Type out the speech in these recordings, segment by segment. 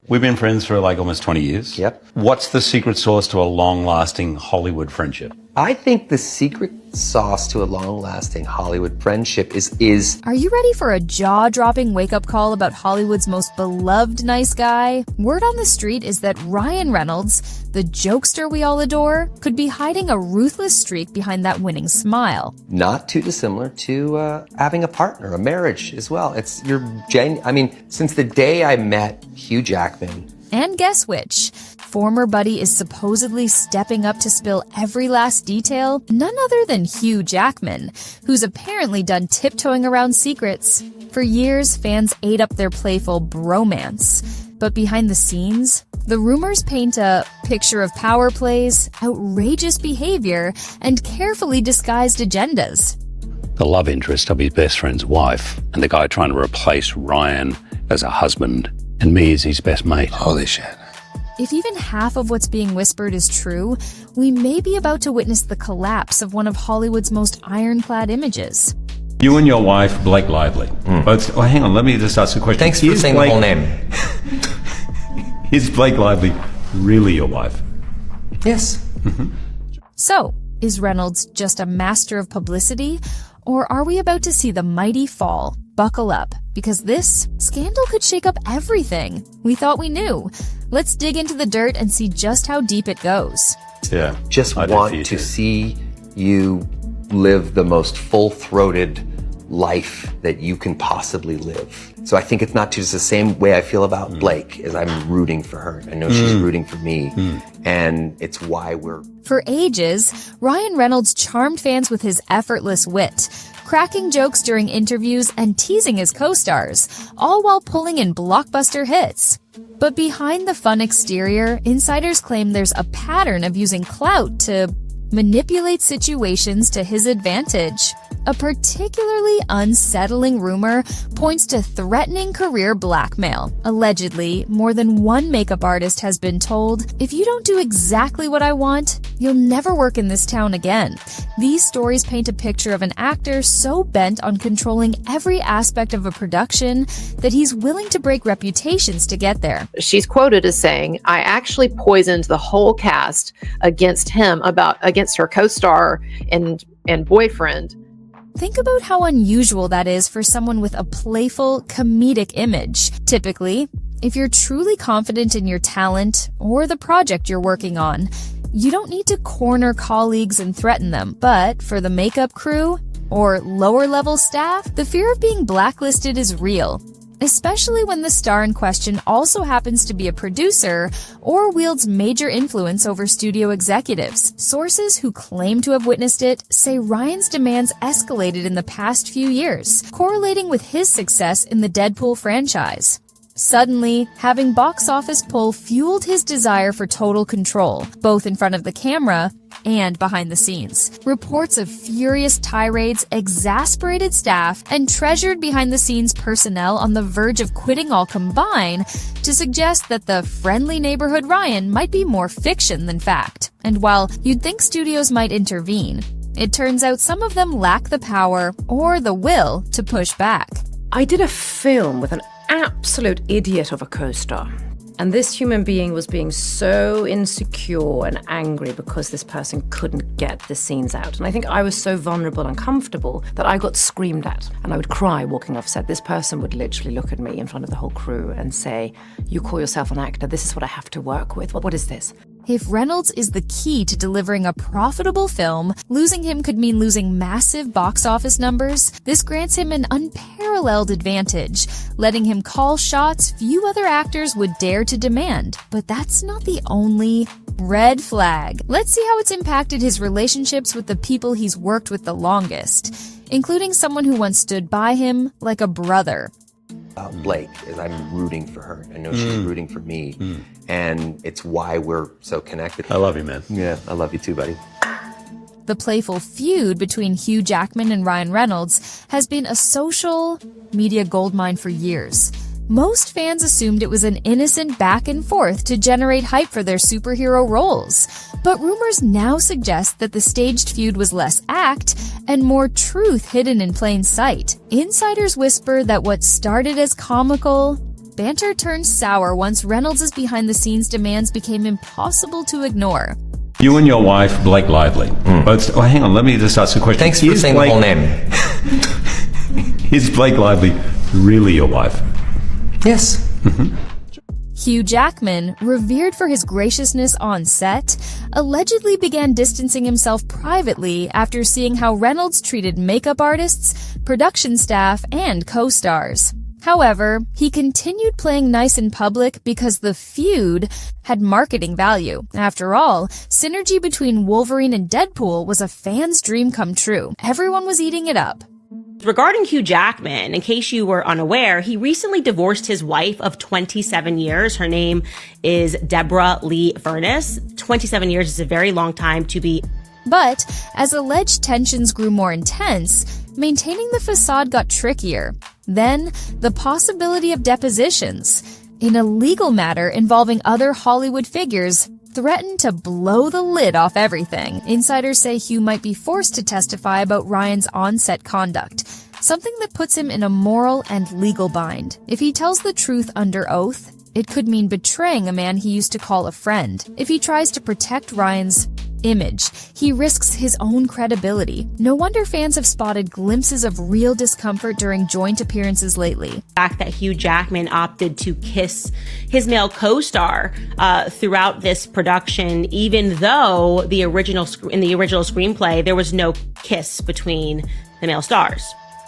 We've been friends for like almost 20 years. Yep. What's the secret sauce to a long-lasting Hollywood friendship? I think the secret sauce to a long-lasting Hollywood friendship is... Are you ready for a jaw-dropping wake-up call about Hollywood's most beloved nice guy? Word on the street is that Ryan Reynolds, the jokester we all adore, could be hiding a ruthless streak behind that winning smile. Not too dissimilar to having a partner, a marriage as well. It's your since the day I met Hugh Jackman. And guess which? Former buddy is supposedly stepping up to spill every last detail, none other than Hugh Jackman, who's apparently done tiptoeing around secrets. For years, fans ate up their playful bromance. But behind the scenes, the rumors paint a picture of power plays, outrageous behavior, and carefully disguised agendas. The love interest of his best friend's wife, and the guy trying to replace Ryan as a husband, and me as his best mate. Holy shit. If even half of what's being whispered is true, we may be about to witness the collapse of one of Hollywood's most ironclad images. You and your wife, Blake Lively. Both. Oh, hang on. Let me just ask a question. Thanks for saying the whole name. Is Blake Lively really your wife? Yes. So, is Reynolds just a master of publicity? Or are we about to see the mighty fall? Buckle up, because this scandal could shake up everything we thought we knew. Let's dig into the dirt and see just how deep it goes. Yeah. Just want to see you live the most full-throated life that you can possibly live. So I think it's not just the same way I feel about Blake, as I'm rooting for her. I know she's rooting for me, and it's why we're... For ages, Ryan Reynolds charmed fans with his effortless wit, cracking jokes during interviews and teasing his co-stars, all while pulling in blockbuster hits. But behind the fun exterior, insiders claim there's a pattern of using clout to manipulate situations to his advantage. A particularly unsettling rumor points to threatening career blackmail. Allegedly, more than one makeup artist has been told, if you don't do exactly what I want, you'll never work in this town again. These stories paint a picture of an actor so bent on controlling every aspect of a production that he's willing to break reputations to get there. She's quoted as saying, I actually poisoned the whole cast against her co-star and boyfriend. Think about how unusual that is for someone with a playful, comedic image. Typically, if you're truly confident in your talent or the project you're working on, you don't need to corner colleagues and threaten them. But for the makeup crew or lower-level staff, the fear of being blacklisted is real. Especially when the star in question also happens to be a producer or wields major influence over studio executives. Sources who claim to have witnessed it say Ryan's demands escalated in the past few years, correlating with his success in the Deadpool franchise. Suddenly, having box office pull fueled his desire for total control, both in front of the camera and behind the scenes. Reports of furious tirades exasperated staff, and treasured behind-the-scenes personnel on the verge of quitting all combine to suggest that the friendly neighborhood Ryan might be more fiction than fact. And while you'd think studios might intervene, it turns out some of them lack the power or the will to push back. I did a film with an absolute idiot of a co-star. And this human being was being so insecure and angry because this person couldn't get the scenes out. And I think I was so vulnerable and comfortable that I got screamed at. And I would cry walking off set. This person would literally look at me in front of the whole crew and say, you call yourself an actor, this is what I have to work with. What is this? If Reynolds is the key to delivering a profitable film, losing him could mean losing massive box office numbers. This grants him an unparalleled advantage, letting him call shots few other actors would dare to demand. But that's not the only red flag. Let's see how it's impacted his relationships with the people he's worked with the longest, including someone who once stood by him like a brother. Blake, as I'm rooting for her. I know she's rooting for me, and it's why we're so connected. I love you, man. Yeah, I love you too, buddy. The playful feud between Hugh Jackman and Ryan Reynolds has been a social media goldmine for years. Most fans assumed it was an innocent back and forth to generate hype for their superhero roles. But rumors now suggest that the staged feud was less act and more truth hidden in plain sight. Insiders whisper that what started as comical banter turned sour once Reynolds' behind-the-scenes demands became impossible to ignore. You and your wife, Blake Lively. But hang on, let me just ask a question. Thanks for saying the whole name. Is Blake Lively really your wife? Yes. Hugh Jackman, revered for his graciousness on set, allegedly began distancing himself privately after seeing how Reynolds treated makeup artists, production staff, and co-stars. However, he continued playing nice in public because the feud had marketing value. After all, synergy between Wolverine and Deadpool was a fan's dream come true. Everyone was eating it up. Regarding Hugh Jackman, in case you were unaware, he recently divorced his wife of 27 years. Her name is Deborah Lee Furness. 27 years is a very long time to be. But as alleged tensions grew more intense, maintaining the facade got trickier. Then, the possibility of depositions in a legal matter involving other Hollywood figures threatened to blow the lid off everything. Insiders say Hugh might be forced to testify about Ryan's on-set conduct, something that puts him in a moral and legal bind. If he tells the truth under oath, it could mean betraying a man he used to call a friend. If he tries to protect Ryan's image, he risks his own credibility. No wonder fans have spotted glimpses of real discomfort during joint appearances lately. The fact that Hugh Jackman opted to kiss his male co-star throughout this production, even though in the original screenplay there was no kiss between the male stars.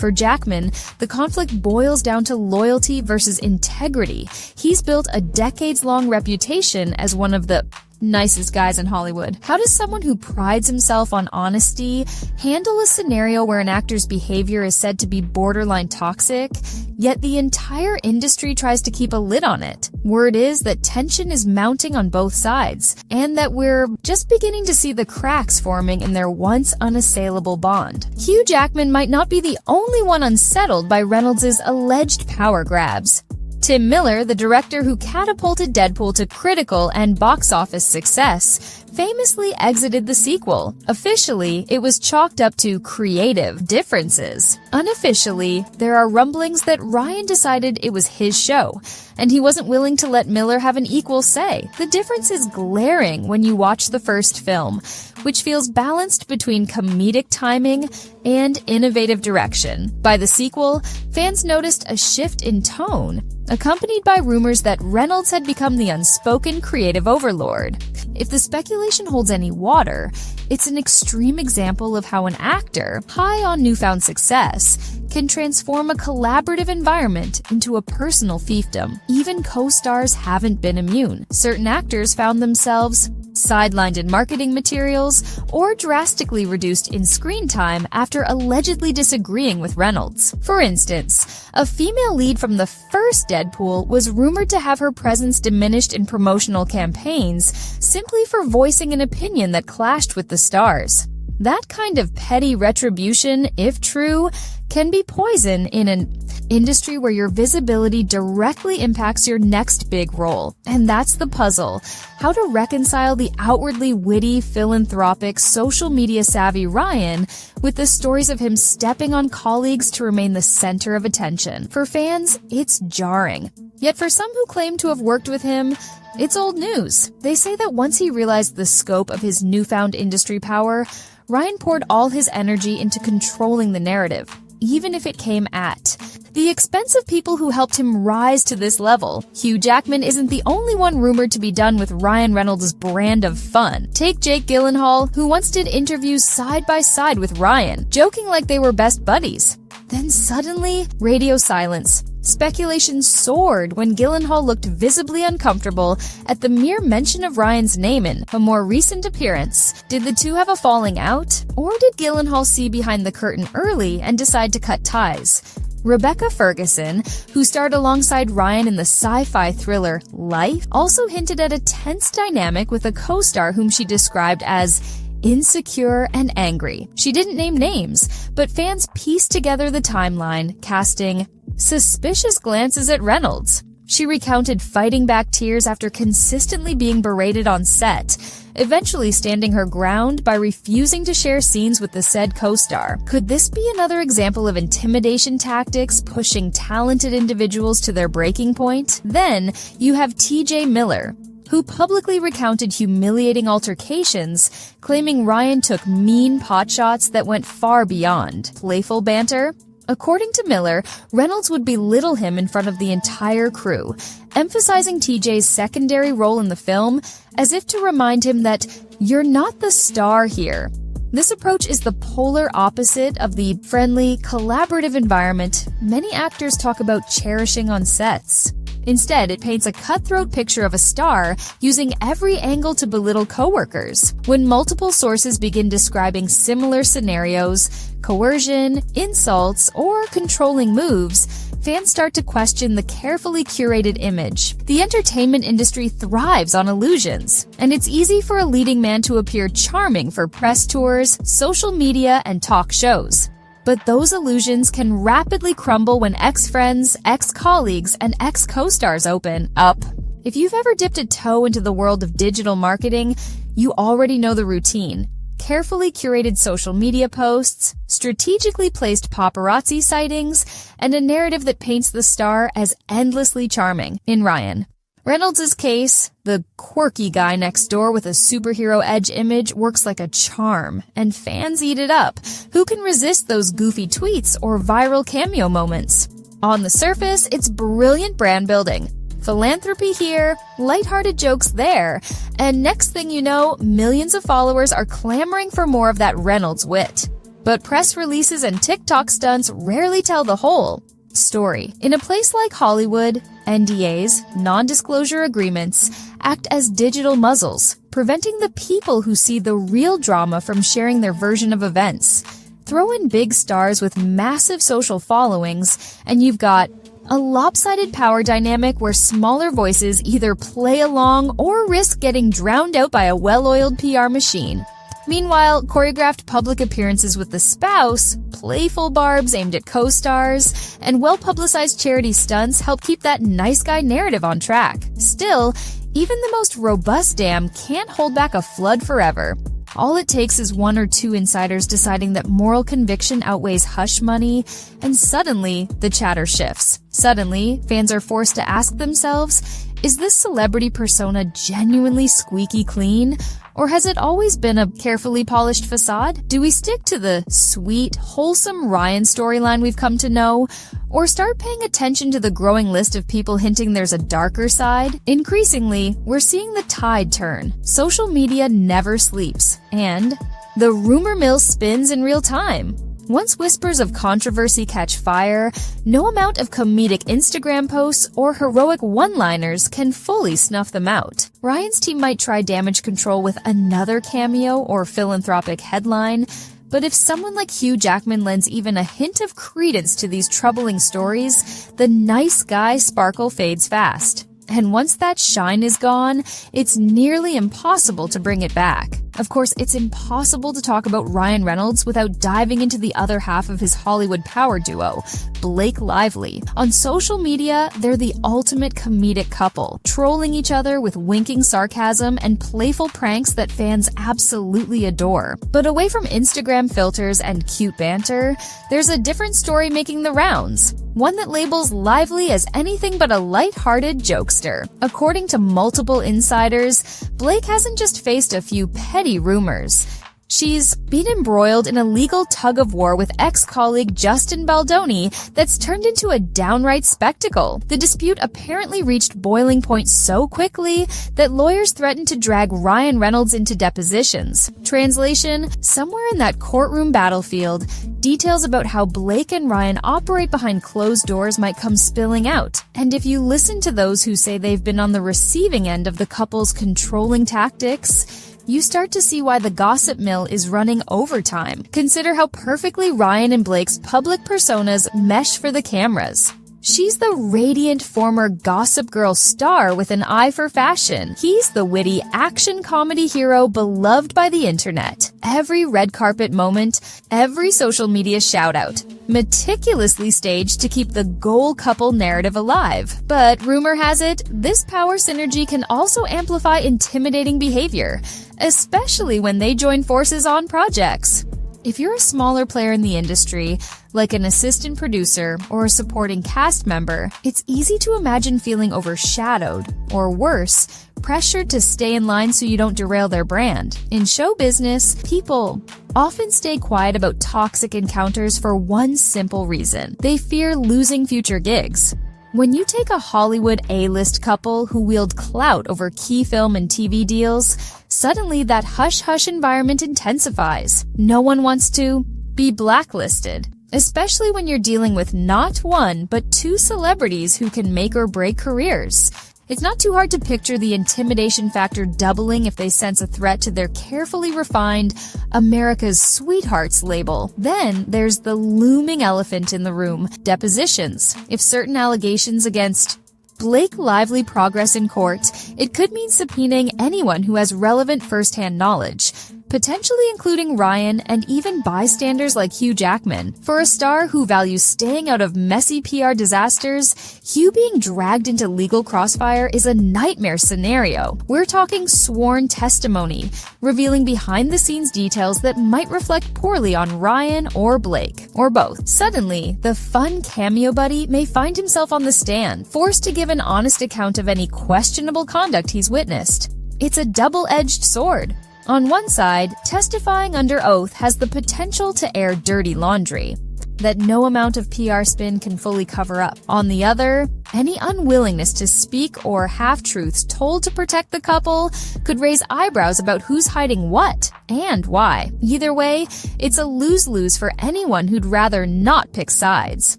For Jackman, the conflict boils down to loyalty versus integrity. He's built a decades-long reputation as one of the nicest guys in Hollywood. How does someone who prides himself on honesty handle a scenario where an actor's behavior is said to be borderline toxic, yet the entire industry tries to keep a lid on it? Word is that tension is mounting on both sides, and that we're just beginning to see the cracks forming in their once unassailable bond. Hugh Jackman might not be the only one unsettled by Reynolds' alleged power grabs. Tim Miller, the director who catapulted Deadpool to critical and box office success, famously exited the sequel. Officially, it was chalked up to creative differences. Unofficially, there are rumblings that Ryan decided it was his show, and he wasn't willing to let Miller have an equal say. The difference is glaring when you watch the first film, which feels balanced between comedic timing and innovative direction. By the sequel, fans noticed a shift in tone, accompanied by rumors that Reynolds had become the unspoken creative overlord. If the speculation holds any water, it's an extreme example of how an actor, high on newfound success, can transform a collaborative environment into a personal fiefdom. Even co-stars haven't been immune. Certain actors found themselves sidelined in marketing materials, or drastically reduced in screen time after allegedly disagreeing with Reynolds. For instance, a female lead from the first Deadpool was rumored to have her presence diminished in promotional campaigns simply for voicing an opinion that clashed with the stars. That kind of petty retribution, if true, can be poison in an industry where your visibility directly impacts your next big role. And that's the puzzle: how to reconcile the outwardly witty, philanthropic, social media savvy Ryan with the stories of him stepping on colleagues to remain the center of attention. For fans, it's jarring. Yet for some who claim to have worked with him, it's old news. They say that once he realized the scope of his newfound industry power, Ryan poured all his energy into controlling the narrative, even if it came at the expense of people who helped him rise to this level. Hugh Jackman isn't the only one rumored to be done with Ryan Reynolds' brand of fun. Take Jake Gyllenhaal, who once did interviews side by side with Ryan, joking like they were best buddies. Then suddenly, radio silence. Speculation soared when Gyllenhaal looked visibly uncomfortable at the mere mention of Ryan's name in a more recent appearance. Did the two have a falling out? Or did Gyllenhaal see behind the curtain early and decide to cut ties? Rebecca Ferguson, who starred alongside Ryan in the sci-fi thriller Life, also hinted at a tense dynamic with a co-star whom she described as insecure and angry. She didn't name names, but fans pieced together the timeline, casting suspicious glances at Reynolds. She recounted fighting back tears after consistently being berated on set, eventually standing her ground by refusing to share scenes with the said co-star. Could this be another example of intimidation tactics pushing talented individuals to their breaking point? Then you have TJ Miller, who publicly recounted humiliating altercations, claiming Ryan took mean potshots that went far beyond playful banter. According to Miller, Reynolds would belittle him in front of the entire crew, emphasizing TJ's secondary role in the film as if to remind him that you're not the star here. This approach is the polar opposite of the friendly, collaborative environment many actors talk about cherishing on sets. Instead, it paints a cutthroat picture of a star using every angle to belittle coworkers. When multiple sources begin describing similar scenarios, coercion, insults, or controlling moves, fans start to question the carefully curated image. The entertainment industry thrives on illusions, and it's easy for a leading man to appear charming for press tours, social media, and talk shows. But those illusions can rapidly crumble when ex-friends, ex-colleagues, and ex-co-stars open up. If you've ever dipped a toe into the world of digital marketing, you already know the routine. Carefully curated social media posts, strategically placed paparazzi sightings, and a narrative that paints the star as endlessly charming in Ryan. Reynolds' case, the quirky guy next door with a superhero edge image, works like a charm, and fans eat it up. Who can resist those goofy tweets or viral cameo moments? On the surface, it's brilliant brand building. Philanthropy here, lighthearted jokes there, and next thing you know, millions of followers are clamoring for more of that Reynolds wit. But press releases and TikTok stunts rarely tell the whole story. In a place like Hollywood, NDAs, non-disclosure agreements, act as digital muzzles, preventing the people who see the real drama from sharing their version of events. Throw in big stars with massive social followings, and you've got a lopsided power dynamic where smaller voices either play along or risk getting drowned out by a well-oiled PR machine. Meanwhile, choreographed public appearances with the spouse, playful barbs aimed at co-stars, and well-publicized charity stunts help keep that nice guy narrative on track. Still, even the most robust dam can't hold back a flood forever. All it takes is one or two insiders deciding that moral conviction outweighs hush money, and suddenly the chatter shifts. Suddenly, fans are forced to ask themselves, is this celebrity persona genuinely squeaky clean? Or has it always been a carefully polished facade? Do we stick to the sweet, wholesome Ryan storyline we've come to know? Or start paying attention to the growing list of people hinting there's a darker side? Increasingly, we're seeing the tide turn. Social media never sleeps, and the rumor mill spins in real time. Once whispers of controversy catch fire, no amount of comedic Instagram posts or heroic one-liners can fully snuff them out. Ryan's team might try damage control with another cameo or philanthropic headline, but if someone like Hugh Jackman lends even a hint of credence to these troubling stories, the nice guy sparkle fades fast. And once that shine is gone, it's nearly impossible to bring it back. Of course, it's impossible to talk about Ryan Reynolds without diving into the other half of his Hollywood power duo, Blake Lively. On social media, they're the ultimate comedic couple, trolling each other with winking sarcasm and playful pranks that fans absolutely adore. But away from Instagram filters and cute banter, there's a different story making the rounds. One that labels Lively as anything but a light-hearted jokester. According to multiple insiders, Blake hasn't just faced a few petty rumors. She's been embroiled in a legal tug-of-war with ex-colleague Justin Baldoni that's turned into a downright spectacle. The dispute apparently reached boiling point so quickly that lawyers threatened to drag Ryan Reynolds into depositions. Translation: somewhere in that courtroom battlefield, details about how Blake and Ryan operate behind closed doors might come spilling out. And if you listen to those who say they've been on the receiving end of the couple's controlling tactics, you start to see why the gossip mill is running overtime. Consider how perfectly Ryan and Blake's public personas mesh for the cameras. She's the radiant former Gossip Girl star with an eye for fashion. He's the witty action comedy hero beloved by the internet. Every red carpet moment, every social media shout out, meticulously staged to keep the goal couple narrative alive. But rumor has it, this power synergy can also amplify intimidating behavior, especially when they join forces on projects. If you're a smaller player in the industry, like an assistant producer or a supporting cast member, it's easy to imagine feeling overshadowed, or worse, pressured to stay in line so you don't derail their brand. In show business, people often stay quiet about toxic encounters for one simple reason: they fear losing future gigs. When you take a Hollywood A-list couple who wield clout over key film and TV deals, suddenly that hush-hush environment intensifies. No one wants to be blacklisted, especially when you're dealing with not one, but two celebrities who can make or break careers. It's not too hard to picture the intimidation factor doubling if they sense a threat to their carefully refined America's Sweethearts label. Then there's the looming elephant in the room: depositions. If certain allegations against Blake Lively progress in court, it could mean subpoenaing anyone who has relevant first-hand knowledge, potentially including Ryan and even bystanders like Hugh Jackman. For a star who values staying out of messy PR disasters, Hugh being dragged into legal crossfire is a nightmare scenario. We're talking sworn testimony, revealing behind-the-scenes details that might reflect poorly on Ryan or Blake, or both. Suddenly, the fun cameo buddy may find himself on the stand, forced to give an honest account of any questionable conduct he's witnessed. It's a double-edged sword. On one side, testifying under oath has the potential to air dirty laundry that no amount of PR spin can fully cover up. On the other, any unwillingness to speak or half-truths told to protect the couple could raise eyebrows about who's hiding what and why. Either way, it's a lose-lose for anyone who'd rather not pick sides.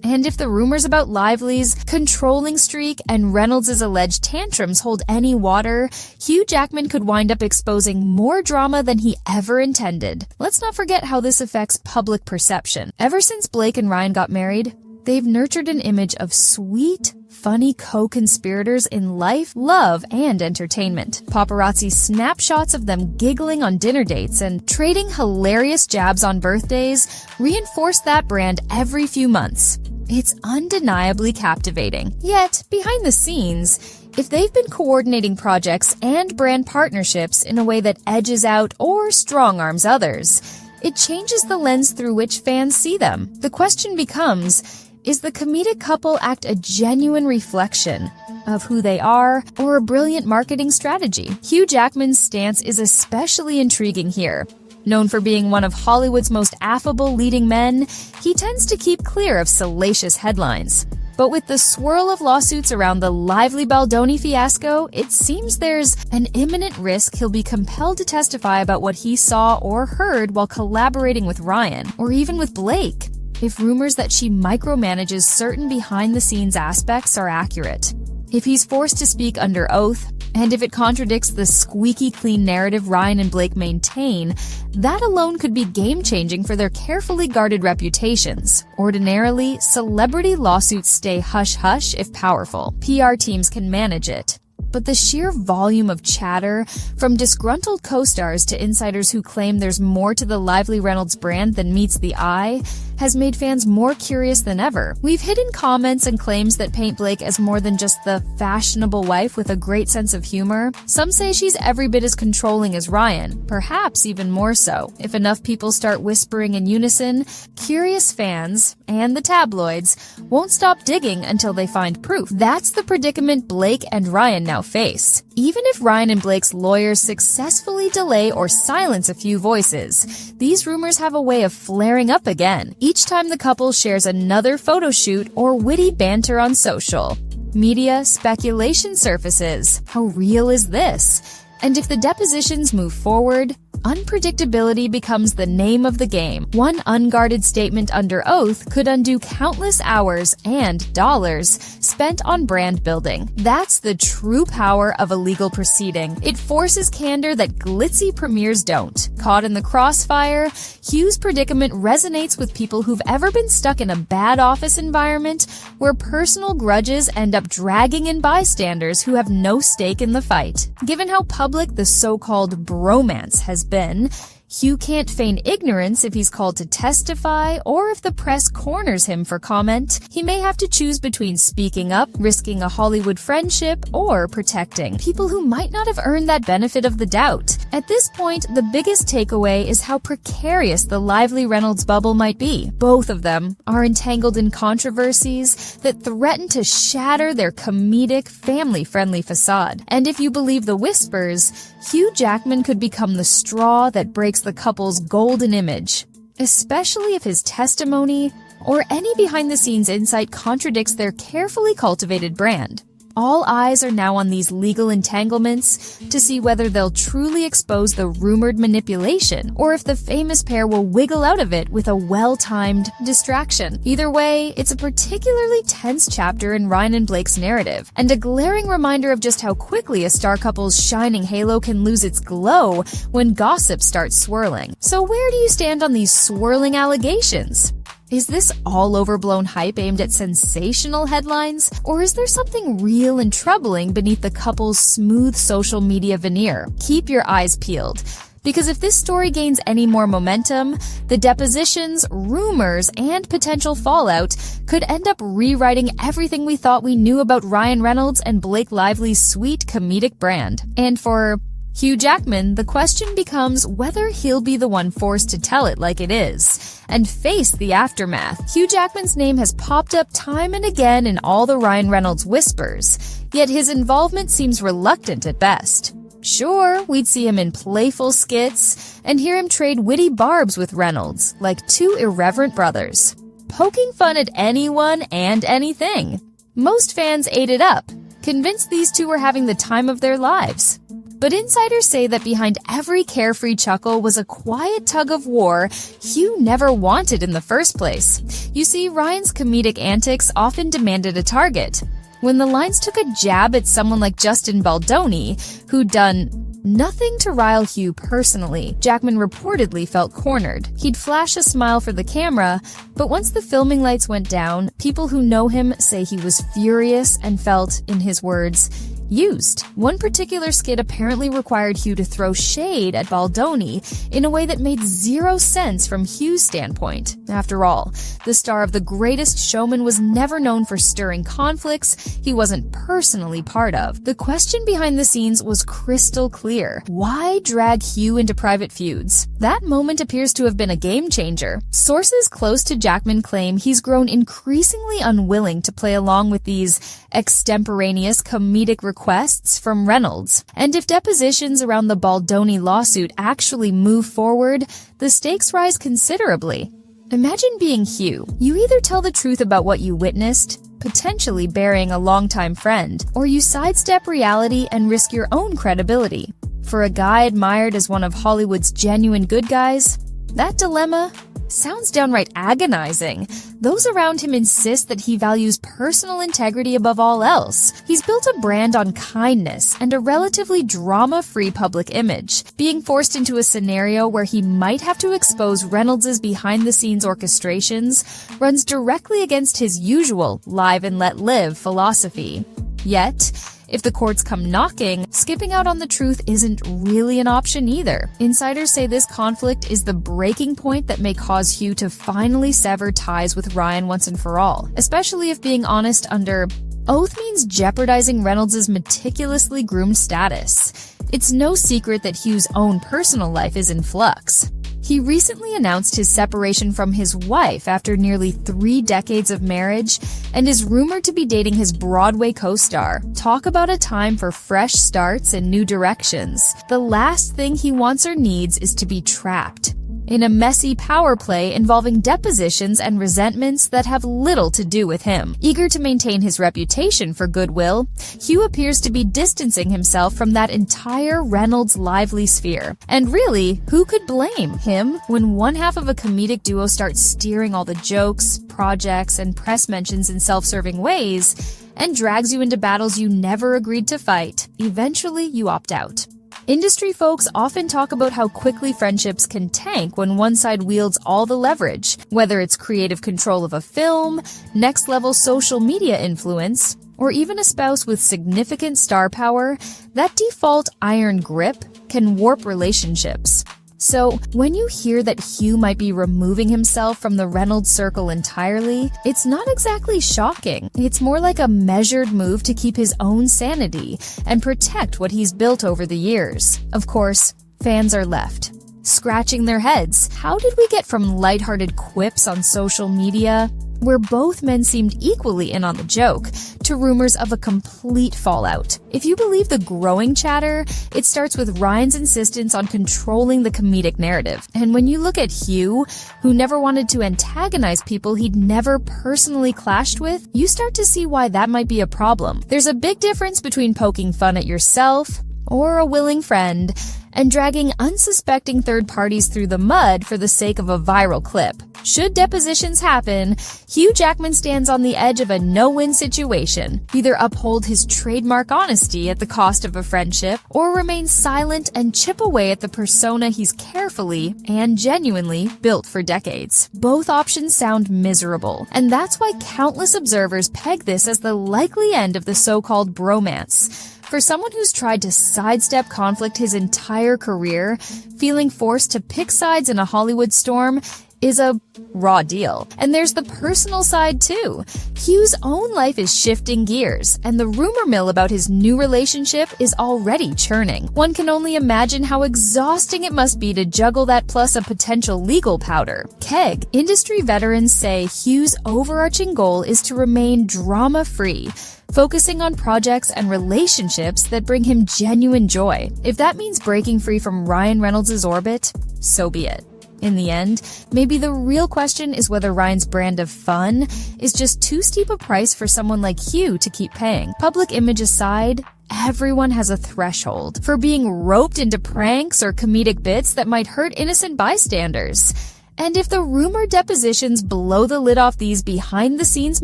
And if the rumors about Lively's controlling streak and Reynolds' alleged tantrums hold any water, Hugh Jackman could wind up exposing more drama than he ever intended. Let's not forget how this affects public perception. Ever since Blake and Ryan got married, they've nurtured an image of sweet, funny co-conspirators in life, love, and entertainment. Paparazzi snapshots of them giggling on dinner dates and trading hilarious jabs on birthdays reinforce that brand every few months. It's undeniably captivating. Yet, behind the scenes, if they've been coordinating projects and brand partnerships in a way that edges out or strong-arms others, it changes the lens through which fans see them. The question becomes, is the comedic couple act a genuine reflection of who they are, or a brilliant marketing strategy? Hugh Jackman's stance is especially intriguing here. Known for being one of Hollywood's most affable leading men, he tends to keep clear of salacious headlines. But with the swirl of lawsuits around the Lively Baldoni fiasco, it seems there's an imminent risk he'll be compelled to testify about what he saw or heard while collaborating with Ryan, or even with Blake, if rumors that she micromanages certain behind-the-scenes aspects are accurate. If he's forced to speak under oath, and if it contradicts the squeaky clean narrative Ryan and Blake maintain, that alone could be game-changing for their carefully guarded reputations. Ordinarily, celebrity lawsuits stay hush-hush if powerful. PR teams can manage it. But the sheer volume of chatter, from disgruntled co-stars to insiders who claim there's more to the Lively Reynolds brand than meets the eye, has made fans more curious than ever. We've hidden comments and claims that paint Blake as more than just the fashionable wife with a great sense of humor. Some say she's every bit as controlling as Ryan, perhaps even more so. If enough people start whispering in unison, curious fans, and the tabloids, won't stop digging until they find proof. That's the predicament Blake and Ryan now face. Even if Ryan and Blake's lawyers successfully delay or silence a few voices, these rumors have a way of flaring up again each time the couple shares another photo shoot or witty banter on social. Media speculation surfaces. How real is this? And if the depositions move forward, Unpredictability becomes the name of the game. One unguarded statement under oath could undo countless hours and dollars spent on brand building. That's the true power of a legal proceeding. It forces candor that glitzy premieres don't. Caught in the crossfire, Hugh's predicament resonates with people who've ever been stuck in a bad office environment where personal grudges end up dragging in bystanders who have no stake in the fight. Given how public the so-called bromance has been, Hugh can't feign ignorance if he's called to testify or if the press corners him for comment. He may have to choose between speaking up, risking a Hollywood friendship, or protecting people who might not have earned that benefit of the doubt. At this point, the biggest takeaway is how precarious the lively Reynolds bubble might be. Both of them are entangled in controversies that threaten to shatter their comedic, family-friendly facade. And if you believe the whispers, Hugh Jackman could become the straw that breaks the couple's golden image, especially if his testimony or any behind-the-scenes insight contradicts their carefully cultivated brand. All eyes are now on these legal entanglements to see whether they'll truly expose the rumored manipulation or if the famous pair will wiggle out of it with a well-timed distraction. Either way, it's a particularly tense chapter in Ryan and Blake's narrative, and a glaring reminder of just how quickly a star couple's shining halo can lose its glow when gossip starts swirling. So where do you stand on these swirling allegations? Is this all overblown hype aimed at sensational headlines, or is there something real and troubling beneath the couple's smooth social media veneer? Keep your eyes peeled, because if this story gains any more momentum, the depositions, rumors, and potential fallout could end up rewriting everything we thought we knew about Ryan Reynolds and Blake Lively's sweet comedic brand. And for Hugh Jackman, the question becomes whether he'll be the one forced to tell it like it is and face the aftermath. Hugh Jackman's name has popped up time and again in all the Ryan Reynolds whispers, yet his involvement seems reluctant at best. Sure, we'd see him in playful skits and hear him trade witty barbs with Reynolds, like two irreverent brothers, poking fun at anyone and anything. Most fans ate it up, convinced these two were having the time of their lives. But insiders say that behind every carefree chuckle was a quiet tug of war Hugh never wanted in the first place. You see, Ryan's comedic antics often demanded a target. When the lines took a jab at someone like Justin Baldoni, who'd done nothing to rile Hugh personally, Jackman reportedly felt cornered. He'd flash a smile for the camera, but once the filming lights went down, people who know him say he was furious and felt, in his words, used. One particular skit apparently required Hugh to throw shade at Baldoni in a way that made zero sense from Hugh's standpoint. After all, the star of The Greatest Showman was never known for stirring conflicts he wasn't personally part of. The question behind the scenes was crystal clear. Why drag Hugh into private feuds? That moment appears to have been a game changer. Sources close to Jackman claim he's grown increasingly unwilling to play along with these extemporaneous comedic requests from Reynolds. And if depositions around the Baldoni lawsuit actually move forward, the stakes rise considerably. Imagine being Hugh. You either tell the truth about what you witnessed, potentially burying a longtime friend, or you sidestep reality and risk your own credibility. For a guy admired as one of Hollywood's genuine good guys, that dilemma sounds downright agonizing. Those around him insist that he values personal integrity above all else. He's built a brand on kindness and a relatively drama-free public image. Being forced into a scenario where he might have to expose Reynolds' behind-the-scenes orchestrations runs directly against his usual live and let live philosophy. Yet, if the courts come knocking, skipping out on the truth isn't really an option either. Insiders say this conflict is the breaking point that may cause Hugh to finally sever ties with Ryan once and for all, especially if being honest under oath means jeopardizing Reynolds' meticulously groomed status. It's no secret that Hugh's own personal life is in flux. He recently announced his separation from his wife after nearly 3 decades of marriage and is rumored to be dating his Broadway co-star. Talk about a time for fresh starts and new directions. The last thing he wants or needs is to be trapped. in a messy power play involving depositions and resentments that have little to do with him. Eager to maintain his reputation for goodwill, Hugh appears to be distancing himself from that entire Reynolds lively sphere. And really, who could blame him when one half of a comedic duo starts steering all the jokes, projects, and press mentions in self-serving ways and drags you into battles you never agreed to fight? Eventually, you opt out. Industry folks often talk about how quickly friendships can tank when one side wields all the leverage, whether it's creative control of a film, next-level social media influence, or even a spouse with significant star power. That default iron grip can warp relationships. So, when you hear that Hugh might be removing himself from the Reynolds circle entirely, it's not exactly shocking. It's more like a measured move to keep his own sanity and protect what he's built over the years. Of course, fans are left scratching their heads. How did we get from lighthearted quips on social media, where both men seemed equally in on the joke, to rumors of a complete fallout? If you believe the growing chatter, it starts with Ryan's insistence on controlling the comedic narrative. And when you look at Hugh, who never wanted to antagonize people he'd never personally clashed with, you start to see why that might be a problem. There's a big difference between poking fun at yourself, or a willing friend, and dragging unsuspecting third parties through the mud for the sake of a viral clip. Should depositions happen, Hugh Jackman stands on the edge of a no-win situation. Either uphold his trademark honesty at the cost of a friendship, or remain silent and chip away at the persona he's carefully and genuinely built for decades. Both options sound miserable, and that's why countless observers peg this as the likely end of the so-called bromance. For someone who's tried to sidestep conflict his entire career, feeling forced to pick sides in a Hollywood storm is a raw deal. And there's the personal side too. Hugh's own life is shifting gears, and the rumor mill about his new relationship is already churning. One can only imagine how exhausting it must be to juggle that plus a potential legal powder keg. Industry veterans say Hugh's overarching goal is to remain drama-free, focusing on projects and relationships that bring him genuine joy. If that means breaking free from Ryan Reynolds' orbit, so be it. In the end, maybe the real question is whether Ryan's brand of fun is just too steep a price for someone like Hugh to keep paying. Public image aside, everyone has a threshold for being roped into pranks or comedic bits that might hurt innocent bystanders. And if the rumored depositions blow the lid off these behind-the-scenes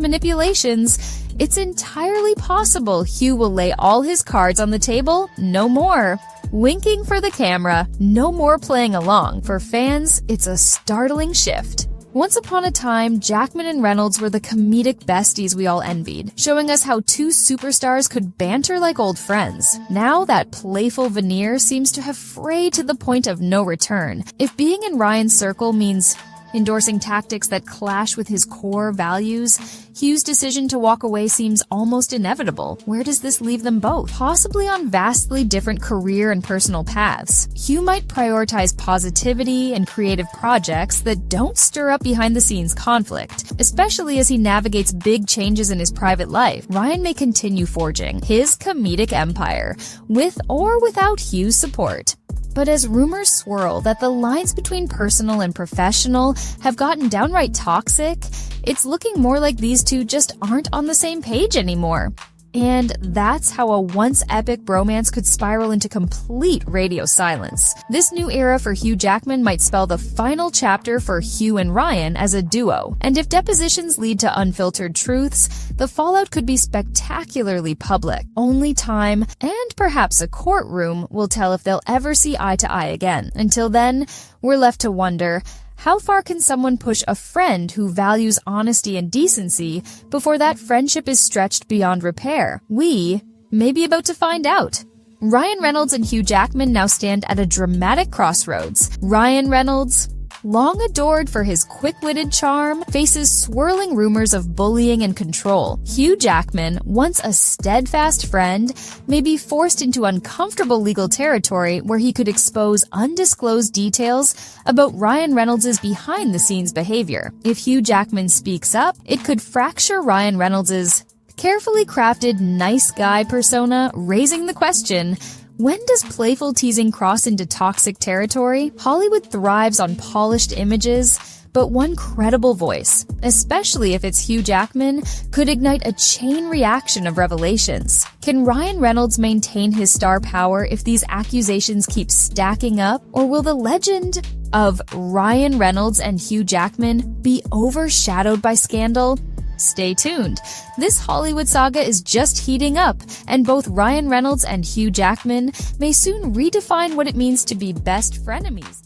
manipulations, it's entirely possible Hugh will lay all his cards on the table, no more. Winking for the camera, no more playing along. For fans, it's a startling shift. Once upon a time, Jackman and Reynolds were the comedic besties we all envied, showing us how two superstars could banter like old friends. Now that playful veneer seems to have frayed to the point of no return. If being in Ryan's circle means endorsing tactics that clash with his core values, Hugh's decision to walk away seems almost inevitable. Where does this leave them both? Possibly on vastly different career and personal paths. Hugh might prioritize positivity and creative projects that don't stir up behind-the-scenes conflict, especially as he navigates big changes in his private life. Ryan may continue forging his comedic empire, with or without Hugh's support. But as rumors swirl that the lines between personal and professional have gotten downright toxic, it's looking more like these two just aren't on the same page anymore. And that's how a once epic bromance could spiral into complete radio silence. This new era for Hugh Jackman might spell the final chapter for Hugh and Ryan as a duo. And if depositions lead to unfiltered truths, the fallout could be spectacularly public. Only time, and perhaps a courtroom, will tell if they'll ever see eye to eye again. Until then, we're left to wonder, how far can someone push a friend who values honesty and decency before that friendship is stretched beyond repair? We may be about to find out. Ryan Reynolds and Hugh Jackman now stand at a dramatic crossroads. Ryan Reynolds, long adored for his quick-witted charm, faces swirling rumors of bullying and control. Hugh Jackman, once a steadfast friend, may be forced into uncomfortable legal territory where he could expose undisclosed details about Ryan Reynolds' behind-the-scenes behavior. If Hugh Jackman speaks up, it could fracture Ryan Reynolds' carefully crafted nice guy persona, raising the question, When does playful teasing cross into toxic territory? Hollywood thrives on polished images, but one credible voice, especially if it's Hugh Jackman, could ignite a chain reaction of revelations. Can Ryan Reynolds maintain his star power if these accusations keep stacking up, or will the legend of Ryan Reynolds and Hugh Jackman be overshadowed by scandal? Stay tuned. This Hollywood saga is just heating up, and both Ryan Reynolds and Hugh Jackman may soon redefine what it means to be best frenemies.